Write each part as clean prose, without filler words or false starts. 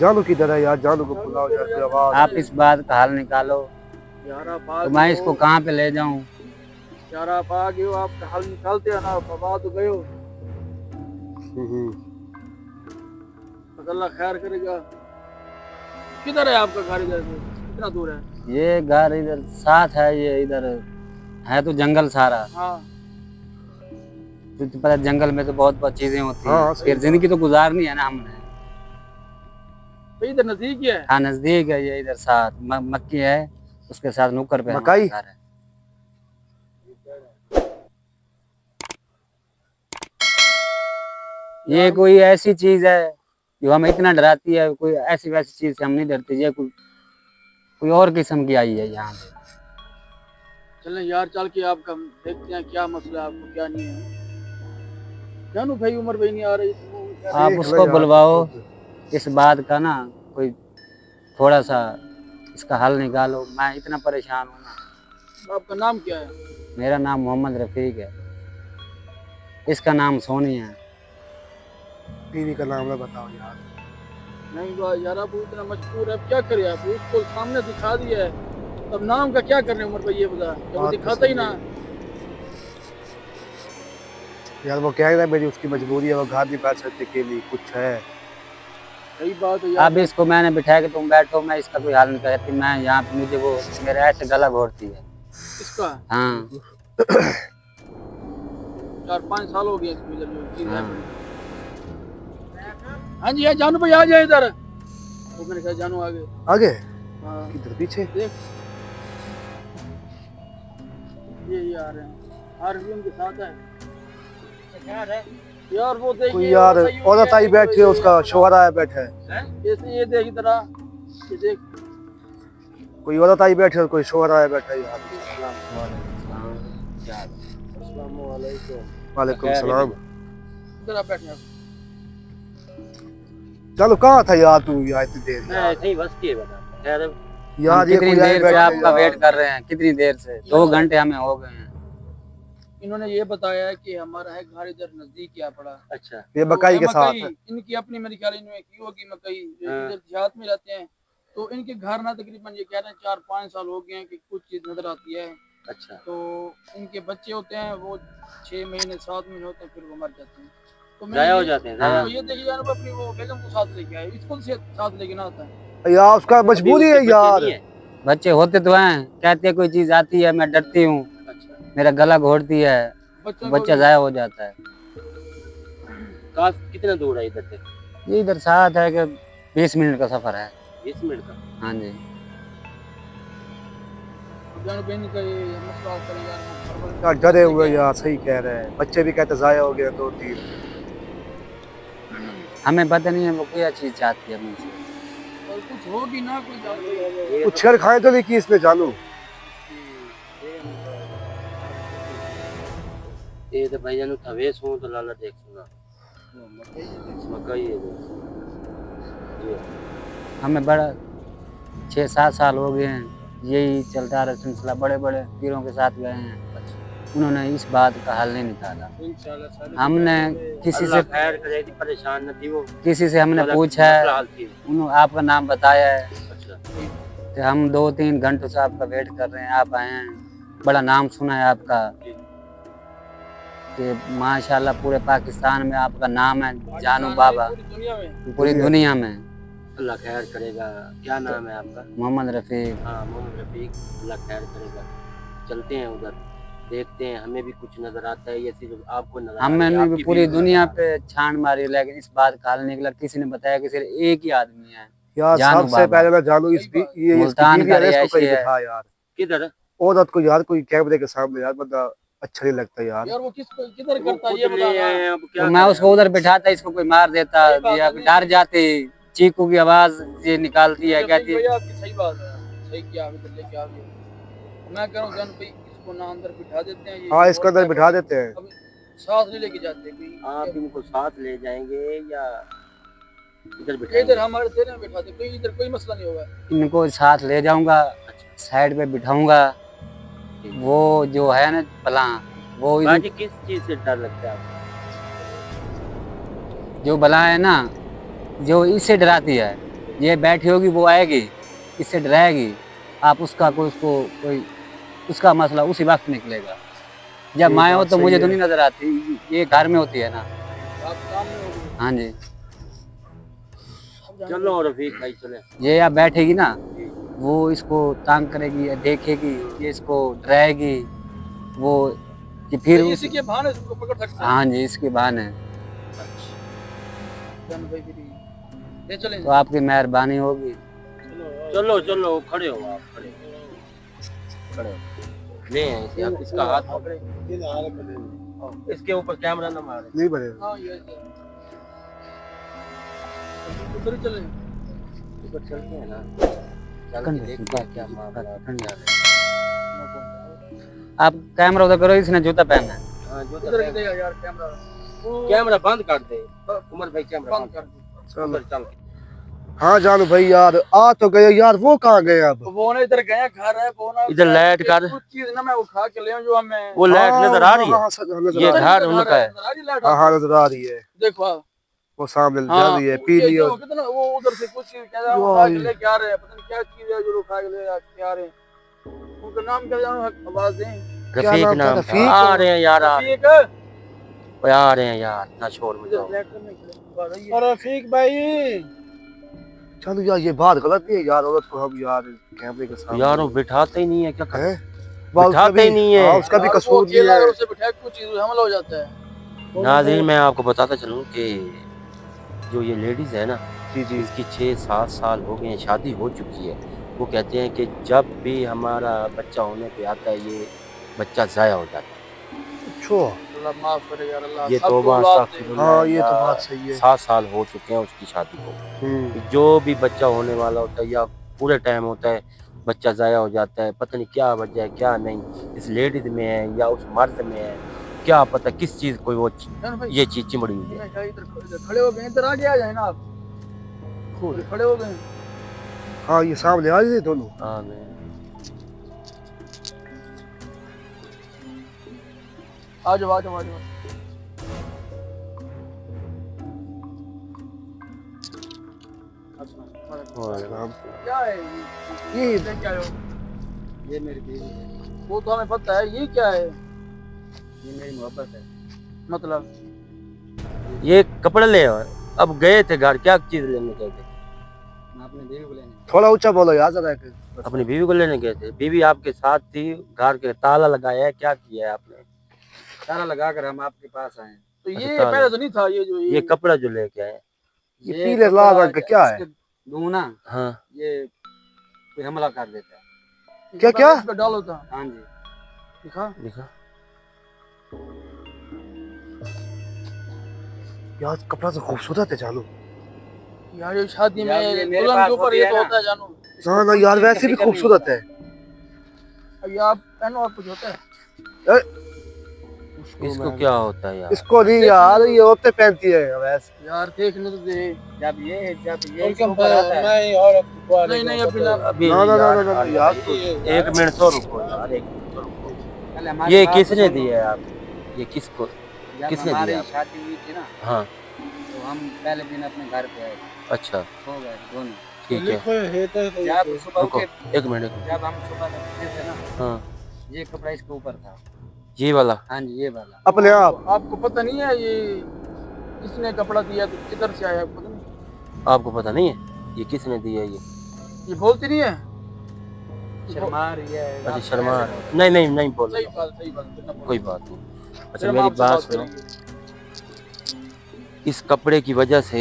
जानू किधर है यार? जानू को बुलाओ यार, कोई आवाज आप इस बात का हल निकालो यार आप तो आ मैं गए इसको हो। कहाँ पे ले जाऊं। यार आप आ गए हो, आप हल निकालते हो ना, बाबा तो गए हो। बस अल्लाह खैर करेगा। किधर है आपका घर? इधर से कितना दूर है? ये घर इधर साथ है, ये इधर है तो जंगल सारा। हाँ तुझे पता है, जंगल में तो बहुत बहुत चीजें होती हाँ, हैं, सही फिर जिंदगी तो गुजारनी है ना हमने। तो इधर नजदीक ही है। हाँ नजदीक है, ये इधर साथ मक्की है, उसके साथ नुक्कर पे हमारा मकाई? घर है। ये कोई ऐसी चीज है जो हमें इतना डराती है, कोई ऐसी वैसी चीज से हम नहीं डरते। ये कोई और किस्म की आई है यहाँ पे। चलें यार, चल के आपका देखते हैं क्या मसला है, आपको क्या नहीं है। जानू भाई, उम्र भाई नहीं आ रही तो आप देख लो उसको यार, बुलवाओ, इस बात का ना कोई थोड़ा सा इसका हल निकालो। मैं इतना परेशान हूँ ना। आपका नाम क्या है? मेरा नाम मोहम्मद रफीक है, इसका नाम सोनी है। बीवी का नाम ना बताओ यार। नहीं बा यार, आप इतना मजबूर है, अब क्या करें? आप उसको सामने दिखा दिया है, अब नाम का क्या करने? उम्र भाई ये बता, जब वो बात तो दिखाता ही सही ना। यार वो कह रहा है मेरी उसकी मजबूरी है, वो घर नहीं बैठ सकती अकेली, कुछ है। सही बात है यार। अब इसको मैंने बिठाया कि तुम बैठो, मैं इसका कोई हल नहीं करती। मैं यहाँ पे मुझे वो मेरे ऐसे गला घोटती है। इसका हाँ 4-5 साल हो गए इसको इधर जो चीज है। हाँ। हाँ जी, जानू भाई आ जाए इधर। वो मेरे साथ जानू आ गए। आगे हाँ किधर? पीछे? देख, ये आ रहे हैं, आरवी उनके साथ है यार। वो देखिए कोई यार औरत आई बैठी है, उसका शोहर आया बैठा है। जैसे ये देख इधर आ, ये देख। कोई औरत आई बैठी है और कोई शोहर आया बैठा है यार। वालेकुम सलाम। इधर आ, बैठ यहाँ। चलो कहाँ था यार तू यार इतनी देर? मैं ऐसे ही बस किए बता यार। यार ये कितनी कोई आए देर से बैठा है आपका यार। वेट कर रहे हैं, कितनी देर से? 2 घंटे हमें हो गए हैं। इन्होंने ये बताया है कि हमारा है घर इधर नजदीक क्या पड़ा। अच्छा ये मकाई के साथ है। इनकी अपनी मेरे ख्याल इन्होंने की होगी मकई, जो इधर देहात में रहते हैं। तो इनके घर ना तकरीबन ये कह रहे हैं 4-5 साल हो गए हैं कि कुछ चीज नजर आती है। अच्छा। तो इनके बच्चे होते हैं, वो 6 महीने 7 महीने होते हैं, फिर वो मर जाते हैं। तो जाया हो जाते हैं। हाँ, ये देखिए यार, अपनी वो बेगम को साथ लेके आए, इसको से साथ लेके ना आता है। यार उसका मजबूरी है यार। बच्चे होते तो हैं, कहते हैं कोई चीज आती है मैं डरती हूँ, मेरा गला घोटती है, बच्चा जाया हो जाता है। कितना दूर है इधर से? ये इधर साथ है कि 20 मिनट का सफर है। 20 मिनट का? हाँ जी। जान बहन का ये मसला करें यार। यार डरे हुए यार, सही कह रहे हैं। बच्चे भी कहते जाया हो गया 2-3। हमें पता नहीं है वो क्या चीज चाहती है मुझसे। और कुछ होगी ना, कोई जान कुछ छेड़ खाए तो नहीं की इसने जानू। ये तो भाई जानू थवेस हूँ तो लाला देख सुना मकई है जी। हमें बड़ा 6-7 साल हो गए हैं, यही चलता आ रहा सिलसिला। बड़े बड़े पीरों के साथ गए हैं, उन्होंने इस बात का हल नहीं निकाला। हमने किसी से खैर करे थी, परेशान न थी वो, किसी से हमने पूछा है, उन्होंने आपका नाम बताया है। अच्छा। तो हम 2-3 घंटों से आपका वेट कर रहे हैं, आप आए हैं, बड़ा नाम सुना है आपका कि माशाल्लाह पूरे पाकिस्तान में आपका नाम है, जानू बाबा, पूरी दुनिया में। अल्लाह खैर करेगा। क्या नाम है आपका? मोहम्मद रफीक। हाँ मोहम्मद रफीक, अल्लाह खैर करेगा। चलते हैं उधर, देखते हैं, हमें भी कुछ नजर आता है ये चीज आपको नजर। हमने भी पूरी दुनिया पे छान मारी, लेकिन इस बात का हल निकला। किसी ने बताया कि सिर्फ एक ही आदमी है यार। सबसे पहले ना जानू इस ये मुल्तान का इसको कहीं दिखा यार। किधर औरत को यार कोई कैमरे के सामने यार, बंदा अच्छा नहीं लगता यार। यार वो किधर करता है ये बता। तो मैं उसको उधर बिठाता, इसको कोई मार देता या डर जाते। चीकू की आवाज ये निकालती है, कहती है। आपकी सही बात है, सही किया अभी तो लेके आ गए। मैं कह रहा हूं जान भाई, इसको ना अंदर बिठा देते हैं। हाँ इसको अंदर बिठा देते हैं। साथ नहीं लेके जाते कोई। आप इनको साथ ले जाएंगे या इधर इधर बिठाएंगे? हमारे तेरे में बिठा दे, कोई इधर कोई मसला नहीं होगा। इनको साथ ले जाऊंगा, साइड पे बिठाऊंगा। वो जो है ना बला, वो किस चीज से डर लगता है आपको? जो बला है ना, जो इससे डराती है, ये बैठी होगी वो आएगी, इससे डराएगी, आप उसका कोई उसको कोई उसका मसला उसी वक्त निकलेगा। जब ये माए हो बात तो सही मुझे तो है। नहीं नजर आती, ये घर में होती है ना। आप काम में होगी। हाँ जी, चलो रफीक भाई चले। ये आप बैठेगी ना, वो इसको तंग करेगी या देखेगी, ये इसको डराएगी, वो कि फिर ये इसी के बहाने से उसको पकड़ सकते हैं। हाँ जी, इसके बहाने। जान भाई फिर ये चलें। तो आपकी मेहरबानी होगी। चलो चलो खड़े हो आप, खड़े खड़े हो। ले हैं इसे, आप इसका हाथ पकड़े, इसके ऊपर कैमरा ना मारे। नहीं बनेगा। हाँ ये उधर ही चलें। ऊपर चलते हैं ना, चल के देखते हैं क्या मामला है। आप कैमरा उधर करो, इसने जूता पहना है। हाँ जो इधर की देगा यार कैमरा। कैमरा बंद कर दे उमर भाई, कैमरा बंद बंद कर कर दो। दे। उधर चल के। हाँ जानू भाई यार, आ तो गए यार, वो कहाँ गए अब? वो ना इधर गया घर है, वो ना इधर लाइट कर। कुछ चीज ना मैं उठा के ले आऊं जो हमें। वो लाइट नजर आ रही है, हाँ, नजर ये आ रही घर उनका है। हाँ हाँ नजर आ रही है, देखो हाँ, वो सामने हाँ, जल रही है, पीली जो और कितना वो उधर से कुछ कह रहा है वाह, उठा के लेके आ रहे हैं, पता नहीं क्या चीज है जो उठा के ले आ रहे हैं। उनका नाम क्या जानू, आवाज दें। क्या रफीक नाम था? नाम था। रफीक? आ रहे हैं यार, आ ठीक है रहे हैं यार, ना छोड़ मुझे। रफीक भाई। चलो यार, ये बात गलत नहीं है यार, औरत को हम यार कैमरे के सामने यार वो बिठाते ही नहीं है, क्या करें? हैं? वाह, उसका बिठाते ही नहीं है। हाँ, उसका भी कसूर नहीं है। उसे बिठा के कुछ चीज हमला हो जाता है। नाज़रीन मैं आपको बताता चलूं कि जो ये लेडीज है ना, जी जी। इसकी 6-7 साल हो गए हैं, शादी हो चुकी है। वो कहते हैं कि जब भी हमारा बच्चा होने पे आता है, ये बच्चा ज़ाया हो जाता है। अच्छा, अल्लाह माफ करे यार, अल्लाह ये सबको तौबा औलाद दे। अस्तगफिरुल्लाह, हाँ ये तो या बात सही है। 7 साल हो चुके हैं उसकी शादी को। जो भी बच्चा होने वाला होता है या पूरे टाइम होता है, बच्चा ज़ाया हो जाता है। पता नहीं क्या वजह है, क्या नहीं, इस लेडीज में है या उस मर्द में है, क्या पता किस चीज़ को वो जान भाई, ये चीज़ चिमड़ी हुई है। इधर खड़े हो गए, इधर आगे आ जाए ना आप, खड़े हो गए। हाँ ये सामने आ रही है दोनों। हाँ मैं आ जाओ आ जाओ आ जाओ। क्या है ये क्या है? ये मेरी बीवी है, वो तो हमें पता है, ये क्या है ये मेरी मोहब्बत है। मतलब? ये कपड़े ले आए। अब गए थे घर, क्या चीज़ लेने गए थे? मैं अपनी बीवी को लेने थोड़ा ऊंचा बोलो यार जरा। अपनी बीवी को लेने गए थे। बीवी आपके साथ थी, घर के ताला लगाया है, क्या किया है आपने? ताला लगाकर हम आपके पास आए। तो ये अच्छा, पहले तो नहीं था, ये जो ये कपड़ा जो लेके आए। ये पीले लाल रंग का क्या है? दूं ना, हाँ ये कोई हमला कर देता है। क्या क्या? इस पे डालो था, हाँ जी, दिखा। दिखा। यार कपड़ा तो खूबसूरत है जानू। यार ये शादी यार, ये में मेरे दुल्हन पास के ऊपर होती ये है तो ना। होता है जानू। हाँ ना यार, वैसे भी खूबसूरत है। अब ये आप पहनो और कुछ होता है। इसको क्या होता है यार? इसको नहीं यार, ये औरतें पहनती है वैसे। यार देखने तो दे। जब ये इसके ऊपर आता है। नहीं नहीं अभी ना। अभी ना ना ना यार, ना ना यार, एक मिनट तो रुको यार, एक मिनट तो रुको। पहले हमारी ये बात किसने सुनो। दिया है आप? ये किसको? जब किसने हमारी दिया आपको? शादी हुई थी ना, हाँ तो हम पहले दिन अपने घर पे आए, अच्छा सो गए दोनों। ठीक है, जब सुबह रुको उठे, एक मिनट। जब हम सुबह उठे थे ना, हाँ ये कपड़ा इसके ऊपर था। ये वाला। हाँ जी, ये वाला। अपने आप। आपको पता नहीं है ये किसने कपड़ा दिया, तो किधर से आया पता नहीं। आपको पता नहीं है ये किसने दिया? ये बोलती नहीं है। शर्मा रही है। अच्छा शर्मा। नहीं नहीं नहीं बोलो, सही बात बिल्कुल बोलो। कोई बात नहीं। अच्छा फिर हम मेरी आपसे बात बात सुनो, करेंगे। इस कपड़े की वजह से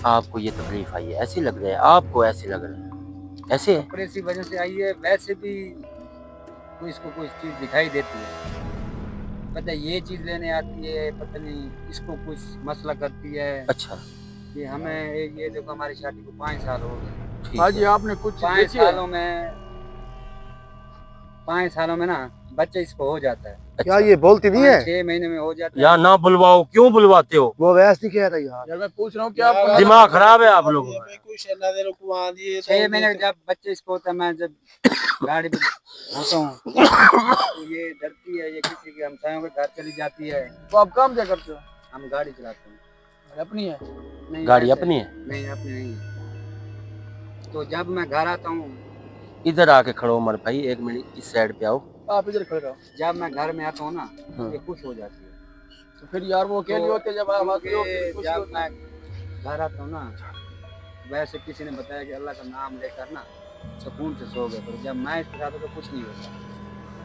आपको ये तकलीफ आई है, ऐसे लग रहा है आपको? ऐसे लग रहा है ऐसे? कपड़े की वजह से आई है, वैसे भी कोई इसको कोई चीज दिखाई देती है, पता है ये चीज लेने आती है, पता नहीं इसको कुछ मसला करती है अच्छा कि हमें ये देखो हमारी शादी को 5 साल हो गए। ठीक हाजी है। आपने कुछ 5 देखी है? सालों में ना बच्चा इसको हो जाता है। क्या ये बोलती नहीं है? 6 महीने में हो जाता है। यार ना बुलवाओ, क्यों बुलवाते हो? वो वैसे नहीं कह रहा यार। यार मैं पूछ रहा हूँ क्या आप दिमाग खराब है आप लोगों का। 6 महीने में जब बच्चे इसको होता है, मैं जब गाड़ी पे होता हूँ तो ये डरती है, ये किसी के हमसायों के घर चली जाती है। तो आप काम क्या करते हो? हम गाड़ी चलाते हैं। अपनी है? नहीं, गाड़ी ऐसे- अपनी है? नहीं अपनी नहीं है। तो जब मैं घर आता हूँ, इधर आके खड़ो उमर भाई, 1 मिनट इस साइड पे आओ। आप इधर खड़े रहो। जब मैं घर में आता हूँ ना, हाँ। ये खुश हो जाती है। तो फिर यार वो अकेले होते जब आप आते हो क्योंकि खुशी जब होती है। मैं घर आता हूँ ना, वैसे किसी ने बताया कि अल्लाह का नाम लेकर ना सुकून से सो गए, पर जब मैं इसके साथ हूँ तो कुछ नहीं होता।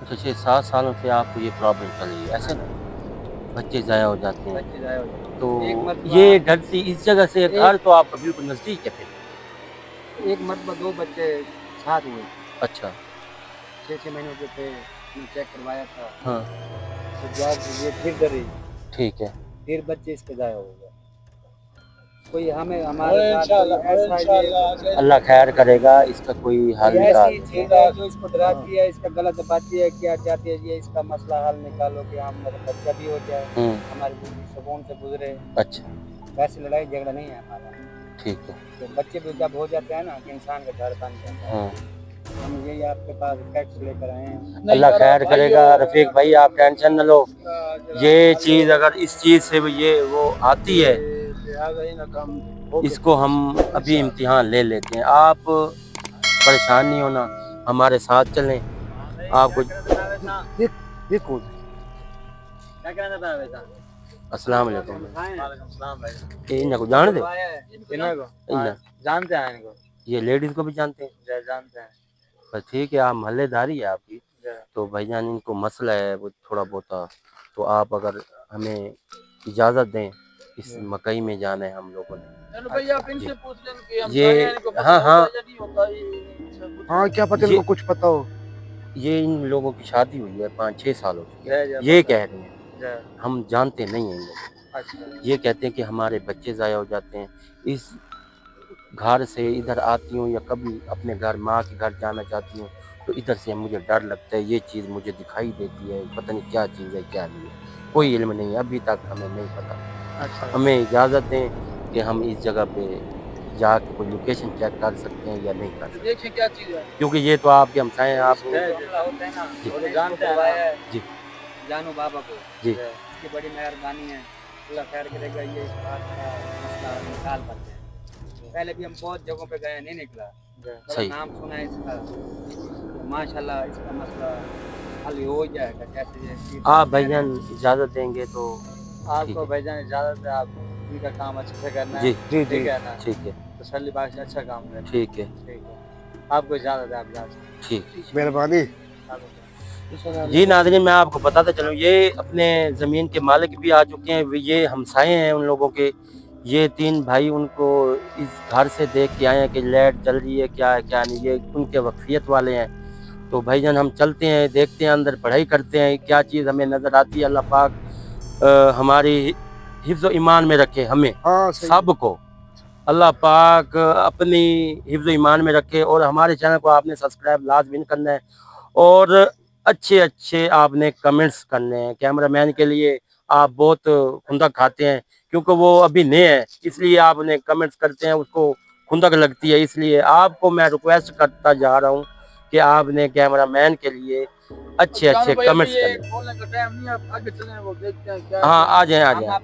अच्छा 6-7 सालों से आपको ये प्रॉब्लम चल रही है ऐसे ना, बच्चे ज़ाया हो जाते हैं। बच्चे जाए हो जाते हैं। तो एक मरतबा- ये घर से इस जगह से घर तो आपका बिल्कुल नज़दीक है फिर। एक मरतबा 2 बच्चे साथ हुए, अच्छा 6-6 महीने के थे, मैं चेक करवाया था। हाँ तो जब ये फिर डरी, ठीक है। फिर बच्चे इसके जाए हो गए। कोई हमें हमारे साथ कोई ऐसा ये अल्लाह खैर करेगा, इसका कोई हल कोई निकाल ऐसी चीज है जो इसको डराती है, इसका गलत बाती है, क्या चाहती है ये इसका मसला हल निकालो कि हम बच्चा भी हो जाए, हमारी जिंदगी सुकून से गुजरे। अच्छा वैसे लड़ाई झगड़ा नहीं है हमारा। ठीक है। तो बच्चे भी जब हो जाते हैं ना कि इंसान का घर बन जाता है। हाँ हम यही आपके पास फैक्ट्स लेकर आए हैं। अल्लाह खैर करेगा रफीक भाई, आप टेंशन न लो। ये चीज़ अगर इस चीज़ से ये वो आती है, इसको हम अभी इम्तिहान ले लेते हैं। आप परेशान नहीं होना, हमारे साथ चलें। आपको ये कौन है? क्या कहना था बेटा? अस्सलाम वालेकुम। वालेकुम सलाम भाई। ये इनको जान दे, इनको जानते हैं इनको? ये लेडीज को भी जानते हैं। जानते हैं। बस ठीक है, आप मोहल्लेदारी है आपकी, तो भाईजान इनको मसला है वो थोड़ा बहुत, तो आप अगर हमें इजाज़त दें, इस मकई में जाना है हम लोगों ने। चलो भाई आप इनसे पूछ लें कि हम ये- जाने इनको हाँ, हाँ। पता नहीं होता ये। हाँ क्या पता इनको कुछ पता हो। ये इन लोगों की शादी हुई है 5-6 सालों की, ये कह रहे हैं, हम जानते नहीं हैं इन लोगों को। अच्छा। ये कहते हैं कि हमारे बच्चे ज़ाया हो जाते हैं, इस घर से इधर आती हूँ या कभी अपने घर माँ के घर जाना चाहती हूँ तो इधर से मुझे डर लगता है, ये चीज़ मुझे दिखाई देती है, पता नहीं क्या चीज़ है क्या नहीं है, कोई इल्म नहीं है, अभी तक हमें नहीं पता। अच्छा। हमें इजाज़त दें कि हम इस जगह पे जाके कोई लोकेशन चेक कर सकते हैं या नहीं कर सकते, देखिए क्या चीज है। क्योंकि ये तो आपके हमसाए हैं। आप होता है ना, जी। वो जानते हैं जी जानू बाबा को, जी इसकी बड़ी मेहरबानी है, अल्लाह खैर करेगा। ये इस बात का मसला निकाल पाते हैं। पहले भी हम बहुत जगहों पे गए, नहीं निकला। सही। नाम सुना है इसका, तो माशाल्लाह इसका मसला हल हो जाएगा। जैसे जैसे आप भाईजान इजाज़त देंगे तो आपको भाईजान इजाजत है, आप इनका काम अच्छे से करना है। जी जी ठीक है ना? ठीक है तसल्ली बख्श अच्छा काम करना। ठीक है ठीक है, आपको इजाजत है, आप जा सकते ठीक। मेहरबानी। हैं। जी नाज़रीन, मैं आपको बताता चलूँ, ये अपने ज़मीन के मालिक भी आ चुके हैं, ये हमसाए हैं उन लोगों के। ये 3 भाई उनको इस घर से देख के आए हैं कि लाइट जल रही है क्या है क्या नहीं, ये उनके वक्फियत वाले हैं। तो भाईजान हम चलते हैं, देखते हैं, अंदर पढ़ाई करते हैं, क्या चीज़ हमें नज़र आती है। अल्लाह पाक हमारी हिफ्ज़ ईमान में रखे, हमें हाँ सही। सबको अल्लाह पाक अपनी हिफ्ज़ ईमान में रखे। और हमारे चैनल को आपने सब्सक्राइब लाजमी करना है और अच्छे अच्छे आपने कमेंट्स करने हैं। कैमरामैन के लिए आप बहुत खुंदक खाते हैं, क्योंकि वो अभी नए हैं, इसलिए आपने कमेंट्स करते हैं, उसको खुंदक लगती है। इसलिए आपको मैं रिक्वेस्ट करता जा रहा हूँ कि आपने कैमरामैन के लिए अच्छे अच्छे कमेंट्स करने। बोलने का टाइम नहीं है, आगे चलें वो देखते हैं क्या हाँ आ जाएं आ हम जाएं।